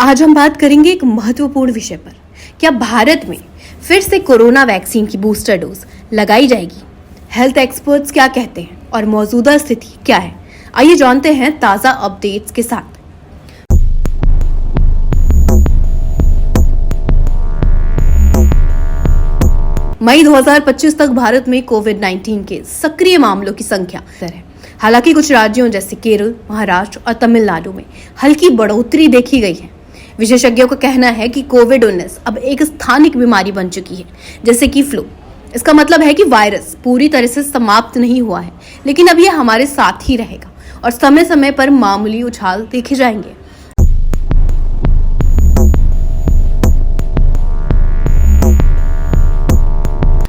आज हम बात करेंगे एक महत्वपूर्ण विषय पर। क्या भारत में फिर से कोरोना वैक्सीन की बूस्टर डोज लगाई जाएगी? हेल्थ एक्सपर्ट्स क्या कहते हैं और मौजूदा स्थिति क्या है? आइए जानते हैं ताजा अपडेट्स के साथ। मई 2025 तक भारत में कोविड-19 के सक्रिय मामलों की संख्या है। हालांकि कुछ राज्यों जैसे केरल, महाराष्ट्र और तमिलनाडु में हल्की बढ़ोतरी देखी गई है। विशेषज्ञों का कहना है कि कोविड-19 अब एक स्थानिक बीमारी बन चुकी है, जैसे कि फ्लू। इसका मतलब है कि वायरस पूरी तरह से समाप्त नहीं हुआ है, लेकिन अब यह हमारे साथ ही रहेगा और समय समय पर मामूली उछाल देखे जाएंगे।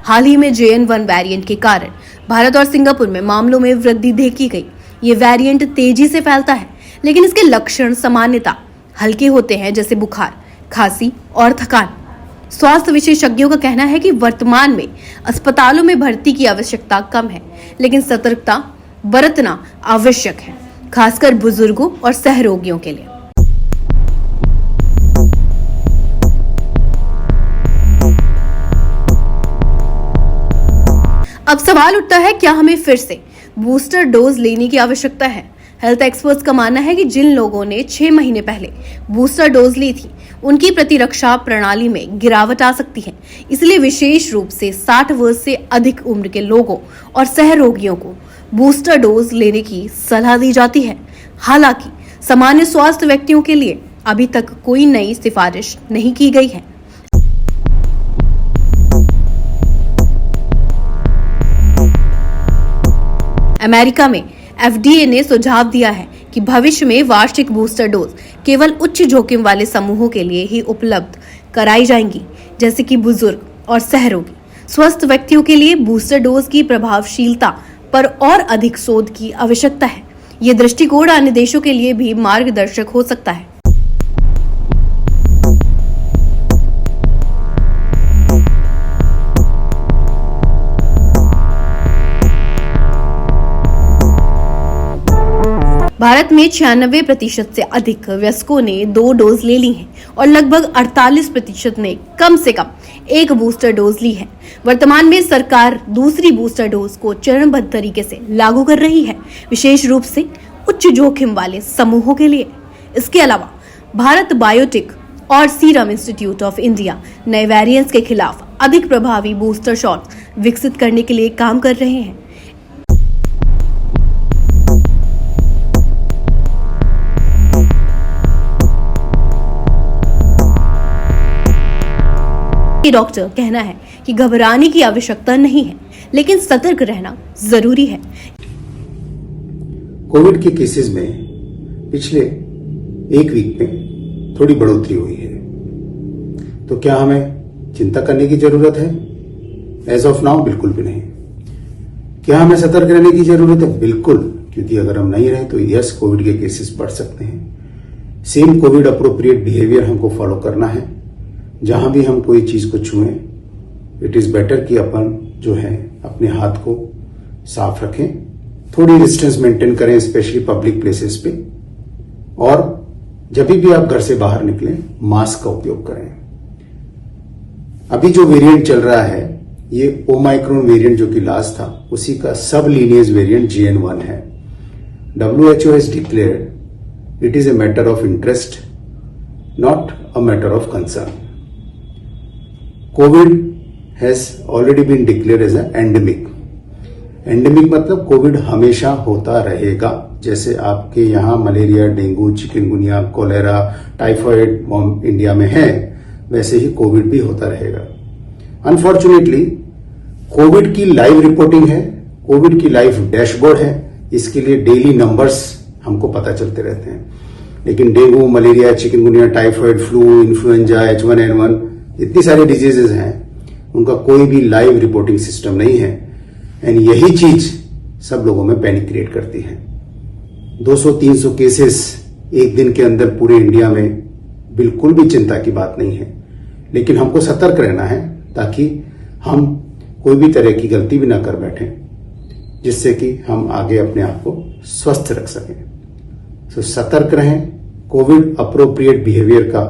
हाल ही में JN.1 वेरिएंट के कारण भारत और सिंगापुर में मामलों में वृद्धि देखी गई। ये वेरिएंट तेजी से फैलता है, लेकिन इसके लक्षण सामान्यतः हल्के होते हैं, जैसे बुखार, खांसी और थकान। स्वास्थ्य विशेषज्ञों का कहना है कि वर्तमान में अस्पतालों में भर्ती की आवश्यकता कम है, लेकिन सतर्कता बरतना आवश्यक है, खासकर बुजुर्गों और सहरोगियों के लिए। अब सवाल उठता है, क्या हमें फिर से बूस्टर डोज लेने की आवश्यकता है? हेल्थ एक्सपर्ट्स का मानना है कि जिन लोगों ने 6 महीने पहले बूस्टर डोज ली थी, उनकी प्रतिरक्षा प्रणाली में गिरावट आ सकती है। इसलिए विशेष रूप से 60 वर्ष से अधिक उम्र के लोगों और सहरोगियों को बूस्टर डोज लेने की सलाह दी जाती है। हालांकि सामान्य स्वास्थ्य व्यक्तियों के लिए अभी तक कोई नई सिफारिश नहीं की गई है। अमेरिका में FDA ने सुझाव दिया है कि भविष्य में वार्षिक बूस्टर डोज केवल उच्च जोखिम वाले समूहों के लिए ही उपलब्ध कराई जाएंगी, जैसे कि बुजुर्ग और सहरोगी। स्वस्थ व्यक्तियों के लिए बूस्टर डोज की प्रभावशीलता पर और अधिक शोध की आवश्यकता है। ये दृष्टिकोण अन्य देशों के लिए भी मार्गदर्शक हो सकता है। भारत में 96% से अधिक वयस्कों ने 2 डोज ले ली हैं और लगभग 48% ने कम से कम 1 बूस्टर डोज ली है। वर्तमान में सरकार दूसरी बूस्टर डोज को चरणबद्ध तरीके से लागू कर रही है, विशेष रूप से उच्च जोखिम वाले समूहों के लिए। इसके अलावा भारत बायोटेक और सीरम इंस्टीट्यूट ऑफ इंडिया नए वेरिएंट्स के खिलाफ अधिक प्रभावी बूस्टर शॉट विकसित करने के लिए काम कर रहे हैं। डॉक्टर कहना है कि घबराने की आवश्यकता नहीं है, लेकिन सतर्क रहना जरूरी है। कोविड के केसेस में पिछले 1 वीक में थोड़ी बढ़ोतरी हुई है, तो क्या हमें चिंता करने की जरूरत है? एज ऑफ नाउ बिल्कुल भी नहीं। क्या हमें सतर्क रहने की जरूरत है? बिल्कुल, क्योंकि अगर हम नहीं रहे तो यस, कोविड के केसेस बढ़ सकते हैं। सेम कोविड अप्रोप्रिएट बिहेवियर हमको फॉलो करना है। जहां भी हम कोई चीज को छुएं, इट इज बेटर कि अपन जो है अपने हाथ को साफ रखें, थोड़ी डिस्टेंस मेंटेन करें, स्पेशली पब्लिक प्लेसेस पे, और जब भी आप घर से बाहर निकलें मास्क का उपयोग करें। अभी जो वेरिएंट चल रहा है ये ओमाइक्रोन वेरिएंट जो कि लास्ट था, उसी का सब लीनियज वेरिएंट JN.1 है। WHO has declared it is a matter of interest, not a matter of concern. Covid has already been declared as endemic. Endemic मतलब कोविड हमेशा होता रहेगा। जैसे आपके यहां malaria, dengue, chikungunya, cholera, typhoid India में है, वैसे ही कोविड भी होता रहेगा। अनफॉर्चुनेटली कोविड की लाइव रिपोर्टिंग है, कोविड की लाइव डैशबोर्ड है, इसके लिए डेली नंबर्स हमको पता चलते रहते हैं। लेकिन dengue, malaria, chikungunya, typhoid, flu, influenza, H1N1 इतनी सारी डिजीजेज हैं, उनका कोई भी लाइव रिपोर्टिंग सिस्टम नहीं है। एंड यही चीज सब लोगों में पैनिक क्रिएट करती है। 200-300 केसेस एक दिन के अंदर पूरे इंडिया में बिल्कुल भी चिंता की बात नहीं है, लेकिन हमको सतर्क रहना है ताकि हम कोई भी तरह की गलती भी ना कर बैठें, जिससे कि हम आगे अपने आप को स्वस्थ रख सकें। सो सतर्क रहें, कोविड अप्रोप्रिएट बिहेवियर का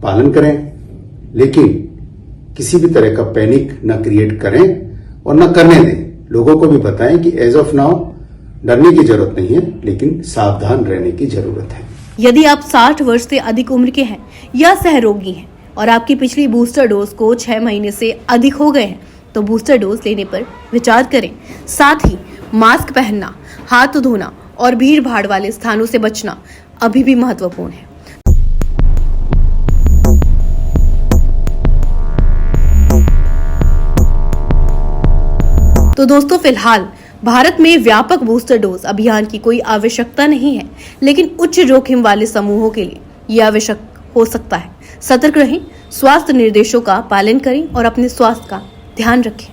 पालन करें, लेकिन किसी भी तरह का पैनिक न क्रिएट करें और न करने दें। लोगों को भी बताएं कि एज ऑफ नाउ डरने की जरूरत नहीं है, लेकिन सावधान रहने की जरूरत है। यदि आप 60 वर्ष से अधिक उम्र के हैं या सहरोगी हैं और आपकी पिछली बूस्टर डोज को 6 महीने से अधिक हो गए हैं तो बूस्टर डोज लेने पर विचार करें। साथ ही मास्क पहनना, हाथ धोना और भीड़ भाड़ वाले स्थानों से बचना अभी भी महत्वपूर्ण है। तो दोस्तों, फिलहाल भारत में व्यापक बूस्टर डोज अभियान की कोई आवश्यकता नहीं है, लेकिन उच्च जोखिम वाले समूहों के लिए यह आवश्यक हो सकता है। सतर्क रहें, स्वास्थ्य निर्देशों का पालन करें और अपने स्वास्थ्य का ध्यान रखें।